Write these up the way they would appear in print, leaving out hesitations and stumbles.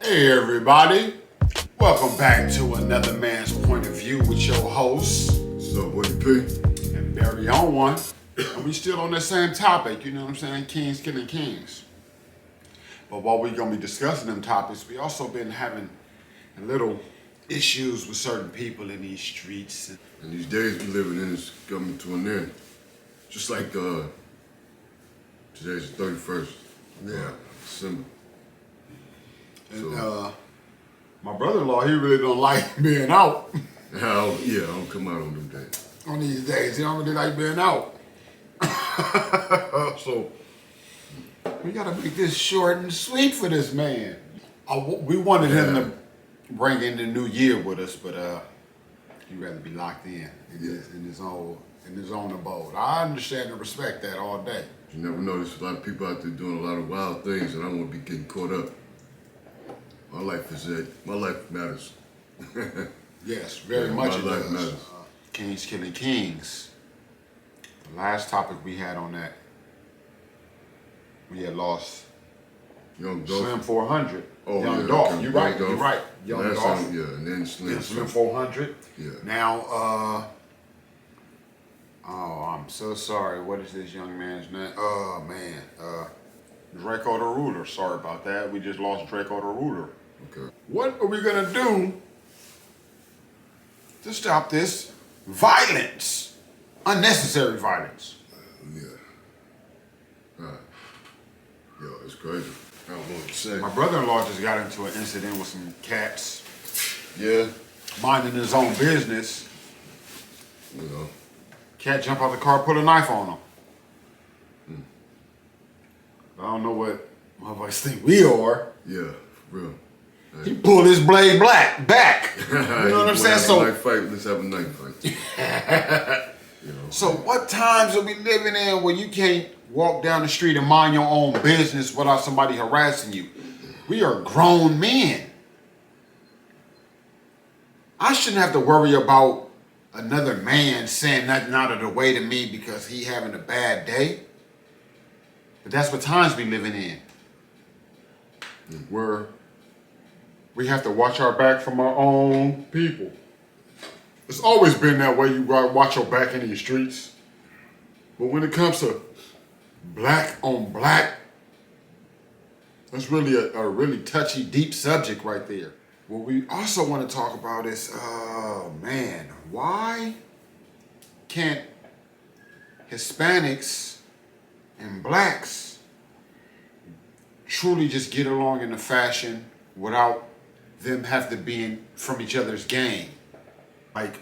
Hey everybody, welcome back to Another Man's Point of View with your hosts. What's up, Woody P? And Barry on one. And we still on the same topic, you know what I'm saying? Kings killing kings. But while we're gonna be discussing them topics, we also been having little issues with certain people in these streets. And these days we living in is coming to an end. Just like today's the 31st. Yeah. December. And my brother-in-law, he really don't like being out I don't come out on them days. on these days. He don't really like being out. So we gotta make this short and sweet for this man. We wanted him to bring in the new year with us, but he'd rather be locked in his own abode. I understand and respect that all day. You never know, there's a lot of people out there doing a lot of wild things, and I don't want to be getting caught up. My life is it. My life matters. Yes, very much my it life does. matters. Kings killing kings. The last topic we had on that, we had lost Young Dolph. Slim 400. Oh, Young yeah, Dolph. okay. You're Young right. Dolph. You're right. Young Last Dolph. time, and then Slim. Slim 400. Yeah. Now, I'm so sorry. What is this young man's name? Oh, man. Draco the Ruler. Sorry about that. We just lost Draco the Ruler. Okay. What are we going to do to stop this violence? Unnecessary violence. Yeah. Alright. Yo, it's crazy. I don't know what to say. My brother-in-law just got into an incident with some cats Yeah. minding his own business. You know. Cat jump out the car, put a knife on him. I don't know what motherfuckers think we are. Yeah, for real. He pulled his blade back. You know what I'm saying? Let's have a knife fight. You know. So what times are we living in where you can't walk down the street and mind your own business without somebody harassing you? We are grown men. I shouldn't have to worry about another man saying nothing out of the way to me because he having a bad day. But that's what times we living in. Where we have to watch our back from our own people. It's always been that way. You gotta watch your back in these streets. But when it comes to black on black, that's really a really touchy, deep subject right there. What we also want to talk about is, why can't Hispanics and blacks truly just get along in a fashion without them have to be from each other's gang? Like,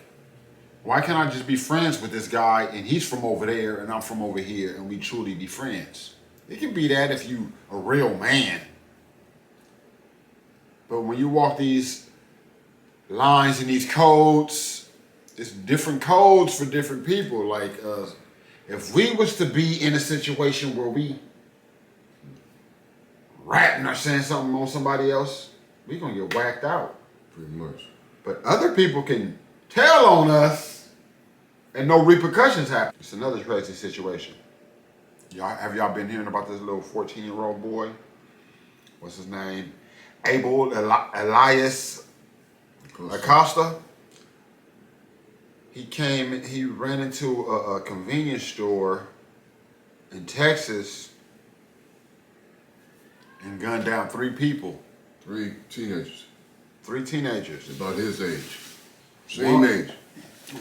why can't I just be friends with this guy and he's from over there and I'm from over here and we truly be friends? It can be that if you a real man. But when you walk these lines and these codes, it's different codes for different people. Like, if we was to be in a situation where we ratting or saying something on somebody else, we gonna get whacked out. Pretty much. But other people can tell on us and no repercussions happen. It's another crazy situation. Have y'all been hearing about this little 14-year-old boy? What's his name? Abel Elias Acosta. He ran into a convenience store in Texas and gunned down 3 people. 3 teenagers. 3 teenagers. About his age. Same age.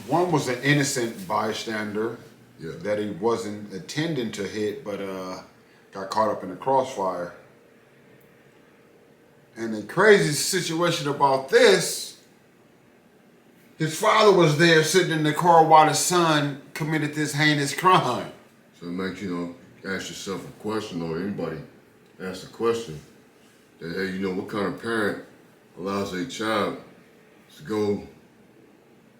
One was an innocent bystander Yeah. that he wasn't intending to hit, but got caught up in the crossfire. And the crazy situation about this, his father was there sitting in the car while his son committed this heinous crime. So it makes ask yourself a question, or anybody ask a question that, hey, what kind of parent allows a child to go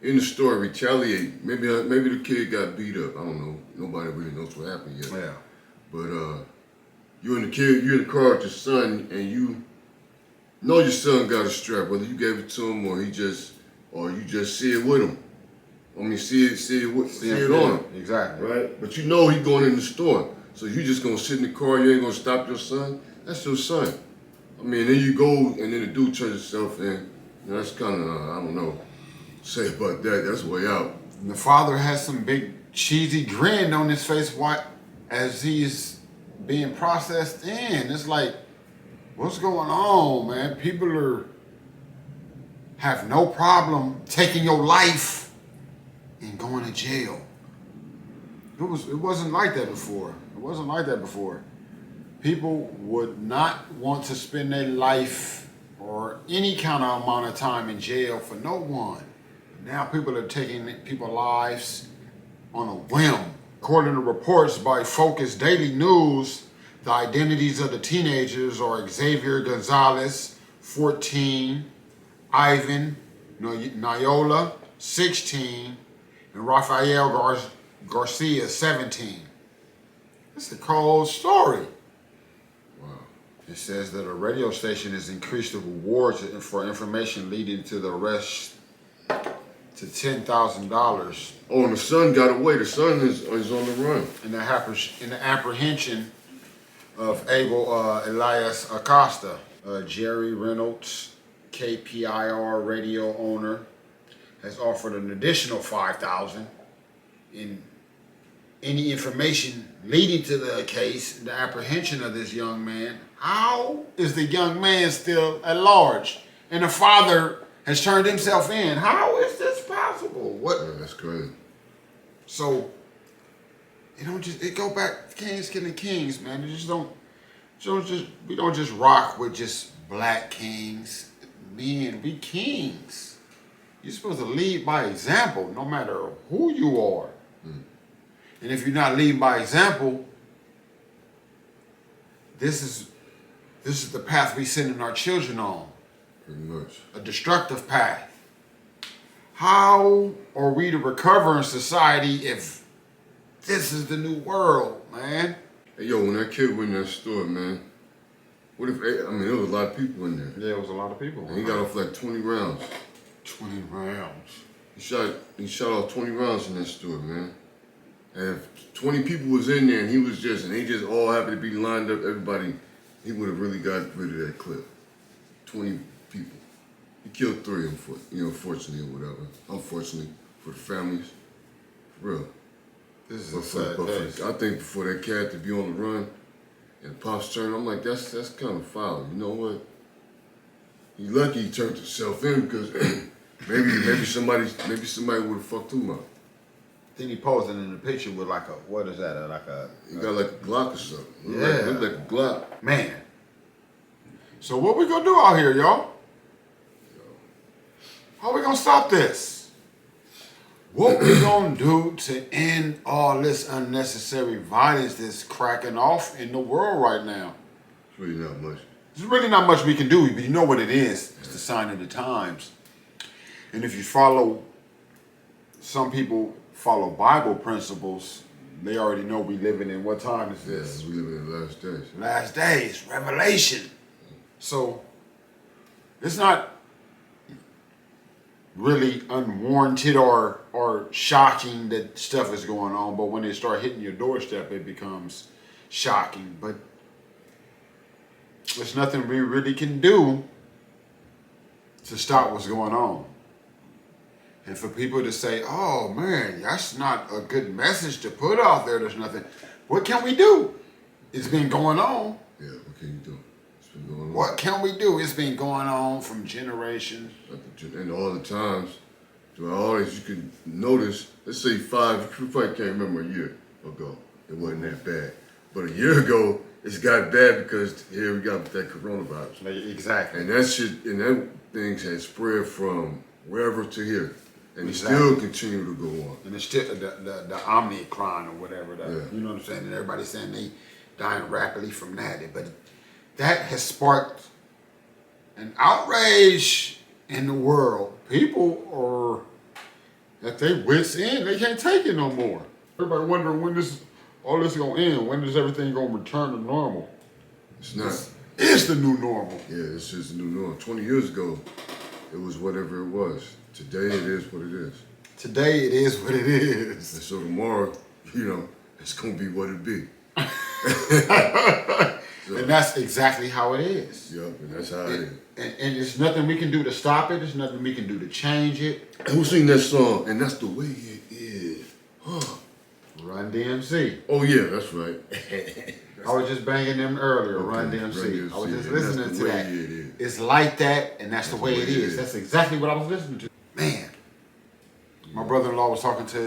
in the store, retaliate? Maybe the kid got beat up. I don't know. Nobody really knows what happened yet. Yeah. But you're in the car with your son, and you know your son got a strap, whether you gave it to him or you just see it with him. I mean, see it on him. Exactly. Right? But you know he going in the store. So you just gonna sit in the car, you ain't gonna stop your son? That's your son. I mean, then you go and then the dude turns himself in. You know, that's kind of, I don't know, say about that. That's way out. And the father has some big cheesy grin on his face as he's being processed in. It's like, what's going on, man? People have no problem taking your life and going to jail. It wasn't like that before. It wasn't like that before. People would not want to spend their life or any kind of amount of time in jail for no one. Now people are taking people's lives on a whim. According to reports by Focus Daily News, the identities of the teenagers are Xavier Gonzalez, 14, Ivan Nyola, 16, and Rafael Garcia, 17. It's a cold story. Wow. It says that a radio station has increased the rewards for information leading to the arrest to $10,000. Oh, and the son got away. The son is on the run. In the apprehension of Abel Elias Acosta, Jerry Reynolds, KPIR radio owner, has offered an additional $5,000 in any information leading to the case, the apprehension of this young man. How is the young man still at large? And the father has turned himself in. How is this possible? What? Yeah, that's crazy. So, it go back kings killing kings, man. We don't just rock with just black kings. Men, we kings. You're supposed to lead by example, no matter who you are. And if you're not leading by example, this is the path we sending our children on. Pretty much. A destructive path. How are we to recover in society if this is the new world, man? Hey, yo, when that kid went in that store, man, what if, I mean, there was a lot of people in there. Yeah, it was a lot of people. And he got off like 20 rounds. 20 rounds. He shot off 20 rounds in that store, man. And if 20 people was in there and they just all happened to be lined up, everybody, he would have really got rid of that clip. 20 people. He killed 3, unfortunately or whatever. Unfortunately for the families. For real. This is a sad day. I think for that cat to be on the run and Pop's turn, I'm like, that's kind of foul. You know what? He's lucky he turned himself in because maybe somebody would have fucked him up. Then he posing in the picture with like a, what is that? He got like a Glock or something. Yeah. Looked like a Glock. Man. So what we gonna do out here, y'all? How we gonna stop this? What we gonna do to end all this unnecessary violence that's cracking off in the world right now? It's really not much. There's really not much we can do, but you know what it is. It's the sign of the times. And if you some people follow Bible principles, they already know we living in, what time is this? Yeah, we living in the last days. Last days, Revelation. So, it's not really unwarranted or shocking that stuff is going on, but when they start hitting your doorstep, it becomes shocking. But there's nothing we really can do to stop what's going on. And for people to say, oh man, that's not a good message to put out there, there's nothing. What can we do? It's been going on. Yeah, what can you do? It's been going on. What can we do? It's been going on from generations. And all the times, throughout all this, you can notice, let's say 5, you probably can't remember a year ago, it wasn't that bad. But a year ago, it's got bad because here we got that coronavirus. Exactly. And that things had spread from wherever to here. And Exactly. It still continue to go on. And it's still the Omicron or whatever. Yeah. You know what I'm saying? And everybody's saying they dying rapidly from that. But that has sparked an outrage in the world. People are at their wits' end. They can't take it no more. Everybody wondering when all this is gonna end. When is everything gonna return to normal? It's not. It's the new normal. Yeah, it's just the new normal. 20 years ago, it was whatever it was. Today, it is what it is. Today, it is what it is. And so tomorrow, it's going to be what it be. So, And that's exactly how it is. Yep, and that's how it is. And there's nothing we can do to stop it. There's nothing we can do to change it. And who sing that song? And that's the way it is. Huh. Run DMC. Oh yeah, that's right. I was just banging them earlier. Okay, Run DMC. I was just and that's listening the to way that. it is. It's like that, and that's the way it is. That's exactly what I was listening to. Man, my brother-in-law was talking to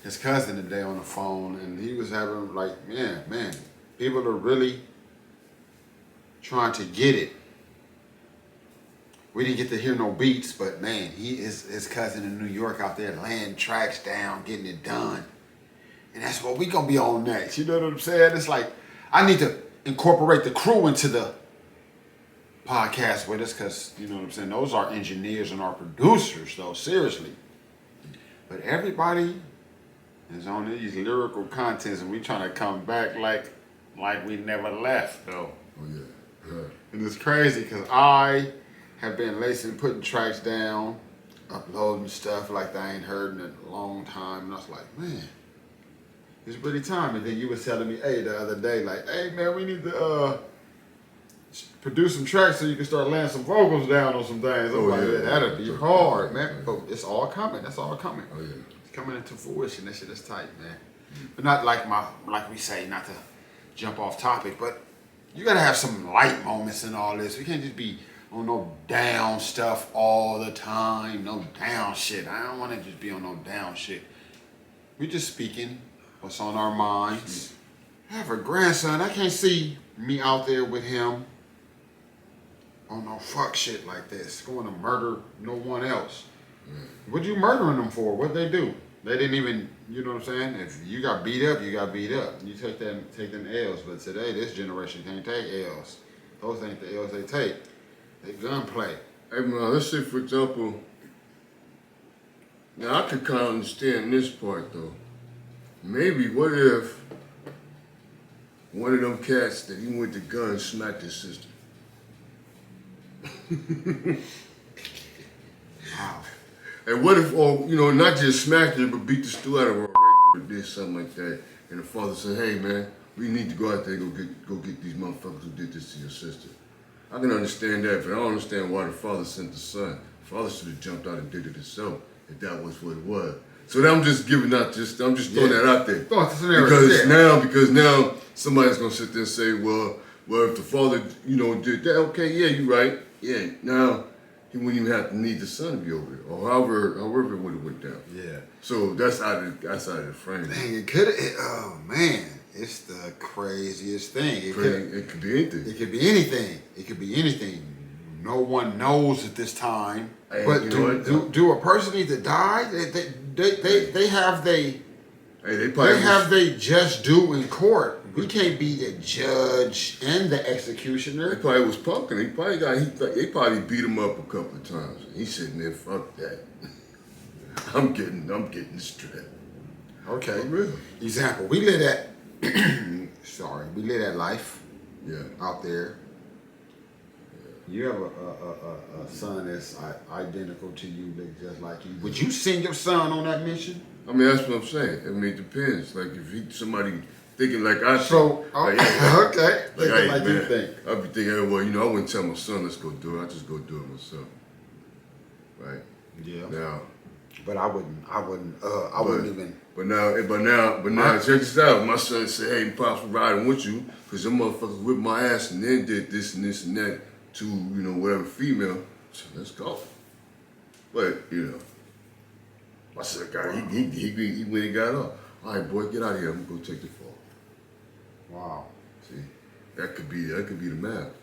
his cousin today on the phone, and he was having like, man, people are really trying to get it. We didn't get to hear no beats, but man, his cousin in New York out there laying tracks down, getting it done. And that's what we gonna be on next. You know what I'm saying? It's like, I need to incorporate the crew into the podcast with us, because, you know what I'm saying, those are engineers and our producers, though, seriously. But everybody is on these lyrical contents, and we trying to come back like we never left, though. Oh yeah. And it's crazy, because I have been putting tracks down, uploading stuff like I ain't heard in a long time, and I was like, man, it's really time. And then you was telling me, hey, the other day, like, hey man, we need to produce some tracks so you can start laying some vocals down on some things. I'm like, yeah, that'll be hard, man. But it's all coming. That's all coming. Oh yeah. It's coming into fruition. That shit is tight, man. But not like we say, not to jump off topic, but you gotta have some light moments in all this. We can't just be on no down stuff all the time. No down shit. I don't want to just be on no down shit. We just speaking what's on our minds. I have a grandson. I can't see me out there with him on no fuck shit like this, going to murder no one else. What you murdering them for? What'd they do? They didn't even, you know what I'm saying? If you got beat up, you got beat up. You take them L's. But today, this generation can't take L's. Those ain't the L's they take. They gunplay. Hey man, let's say for example, now I could kind of understand this part though. Maybe what if one of them cats that he went to gun smacked his sister? Wow. And what if, not just smacked her, but beat the stew out of her, or raped her, or did something like that? And the father said, "Hey man, we need to go out there and go get these motherfuckers who did this to your sister." I can understand that, but I don't understand why the father sent the son. The father should have jumped out and did it himself if that was what it was. So I'm just throwing that out there. Because now somebody's gonna sit there and say, well, if the father, did that, okay, yeah, you're right. Yeah, now he wouldn't even have to need the son to be over there, or however it would have went down. Yeah. So that's out of the frame. Dang, it could have. Oh man, it's the craziest thing. It could be anything. It could be anything. It could be anything. No one knows at this time. Hey, but do a person need to die? They have they just due in court. We can't be the judge and the executioner. He probably was punking. They probably beat him up a couple of times. He's sitting there, fuck that. I'm getting strapped. Okay. For real. Example, we live that we live that life. Yeah. Out there. You have a son that's identical to you, that's just like you. Would you send your son on that mission? I mean, that's what I'm saying. I mean, it depends. Like, if somebody thinking like I think. So, okay. Like, like you think. I'd be thinking, well, I wouldn't tell my son, let's go do it. I'd just go do it myself. Right? Yeah. Now. But I wouldn't even. But now, check this out. My son said, hey, Pops, we're riding with you, because them motherfuckers whipped my ass and then did this and this and that to, whatever female. So let's go. But, my son he went and got up. All right, boy, get out of here. I'm gonna go take the fall. Wow. See, that could be the math.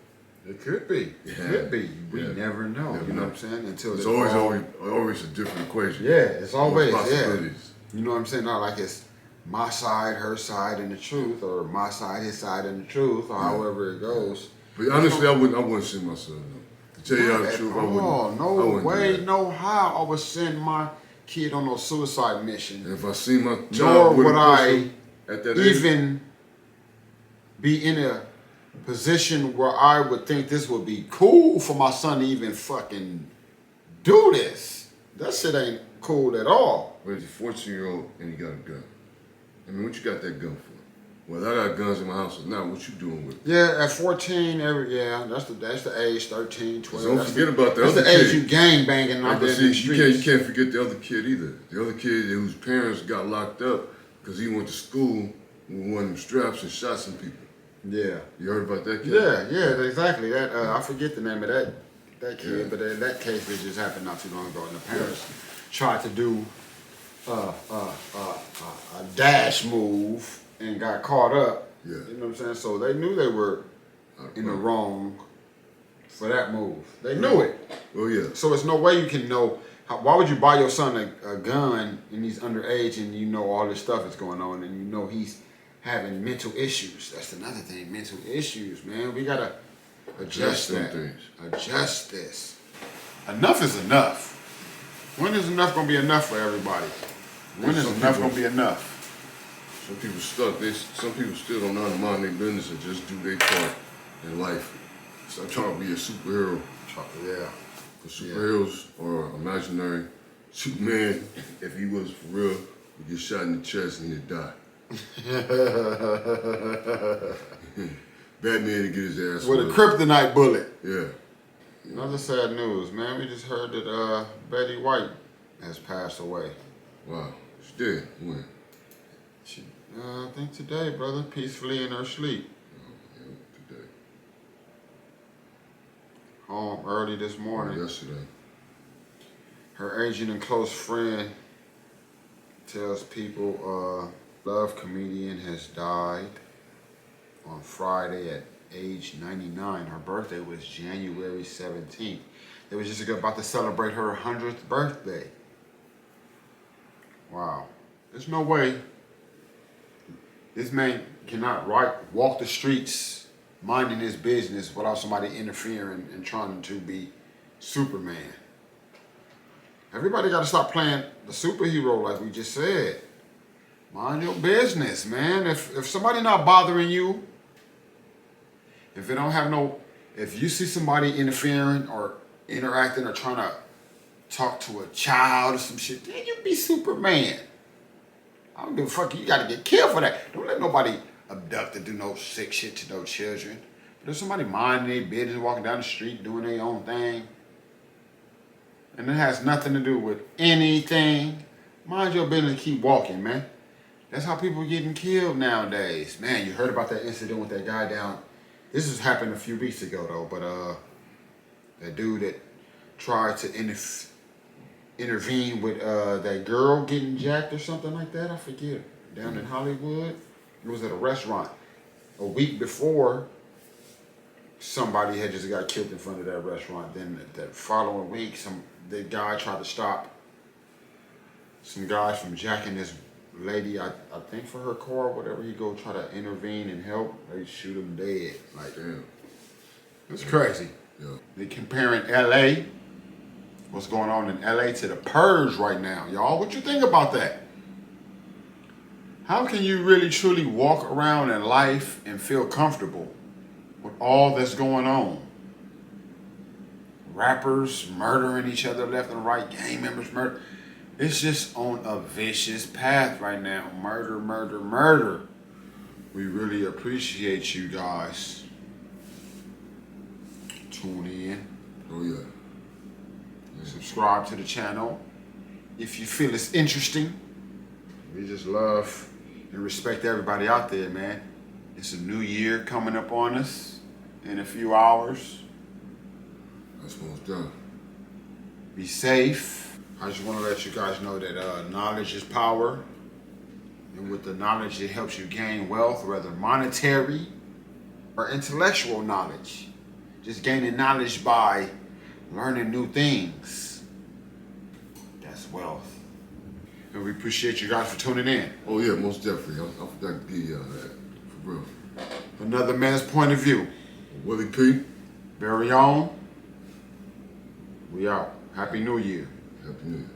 It could be. It could be. We never know. You know what I'm saying? Until it's always a different equation. Yeah, it's always possibilities. You know what I'm saying? Not like it's my side, her side, and the truth, or my side, his side, and the truth, or however it goes. But honestly, I wouldn't send my son. No. To tell you the truth, I wouldn't. Oh, no way, no how I would send my kid on no suicide mission. And if I see my child nor would I at that even be in a position where I would think this would be cool for my son to even fucking do this. That shit ain't cool at all. But he's a 14-year-old and he got a gun. I mean, what you got that gun for? Whether I got guns in my house or not, what you doing with it? Yeah, at 14, that's the age, 13, 12. Don't forget about the that's other the age kid. you gang banging out But there see, in the streets. you can't forget the other kid either. The other kid whose parents got locked up because he went to school with one of them straps and shot some people. Yeah. You heard about that kid? Yeah, exactly. That I forget the name of that kid, but in that case, it just happened not too long ago, and the parents tried to do a dash move and got caught up. Yeah. You know what I'm saying? So they knew they were in the wrong for that move. They knew it. Oh yeah. So there's no way you can know. Why would you buy your son a gun and he's underage and you know all this stuff is going on and you know he's having mental issues? That's another thing. Mental issues, man. We gotta adjust that. Things. Adjust this. Enough is enough. When is enough gonna be enough for everybody? When is enough gonna be enough? Some people stuck. Some people still don't know how to mind their business and just do their part in life. Stop trying to be a superhero. Yeah. Because superheroes are imaginary. Superman, if he was for real, would get shot in the chest and he'd die. Batman to get his ass with a kryptonite bullet. Yeah. Another sad news, man. We just heard that Betty White has passed away. Wow. She's dead. When? I think today, brother, peacefully in her sleep. Oh, yeah, today. Home early this morning. Yesterday. Her agent and close friend tells people love comedian has died on Friday at age 99. Her birthday was January 17th. They was just about to celebrate her 100th birthday. Wow. There's no way this man cannot walk the streets minding his business without somebody interfering and trying to be Superman. Everybody got to stop playing the superhero like we just said. Mind your business, man. If somebody not bothering you, if you see somebody interfering or interacting or trying to talk to a child or some shit, then you be Superman. I don't give a fuck. You got to get killed for that. Don't let nobody abduct or do no sick shit to no children. But if somebody minding their business, walking down the street, doing their own thing, and it has nothing to do with anything, mind your business and keep walking, man. That's how people are getting killed nowadays. Man, you heard about that incident with that guy down. This has happened a few weeks ago, though, but that dude that tried to intervene with that girl getting jacked or something like that, I forget, down in Hollywood. It was at a restaurant. A week before, somebody had just got killed in front of that restaurant. Then that following week, the guy tried to stop some guys from jacking this lady, I think for her car or whatever. He go try to intervene and help. They shoot him dead. Like, damn. It's crazy. Yeah. They comparing LA, what's going on in LA to the purge right now. Y'all, what you think about that? How can you really truly walk around in life and feel comfortable with all that's going on? Rappers murdering each other left and right, gang members murder. It's just on a vicious path right now. Murder, murder, murder. We really appreciate you guys. Tune in. Oh yeah. Subscribe to the channel if you feel it's interesting. We just love and respect everybody out there, man. It's a new year coming up on us in a few hours. That's most done. Be safe. I just want to let you guys know that knowledge is power. And with the knowledge, it helps you gain wealth, whether monetary or intellectual knowledge. Just gaining knowledge by learning new things. That's wealth. And we appreciate you guys for tuning in. Oh yeah, most definitely. I forgot to give y'all that. For real. Another man's point of view. Willie P. Very own. We out. Happy New Year. Happy New Year.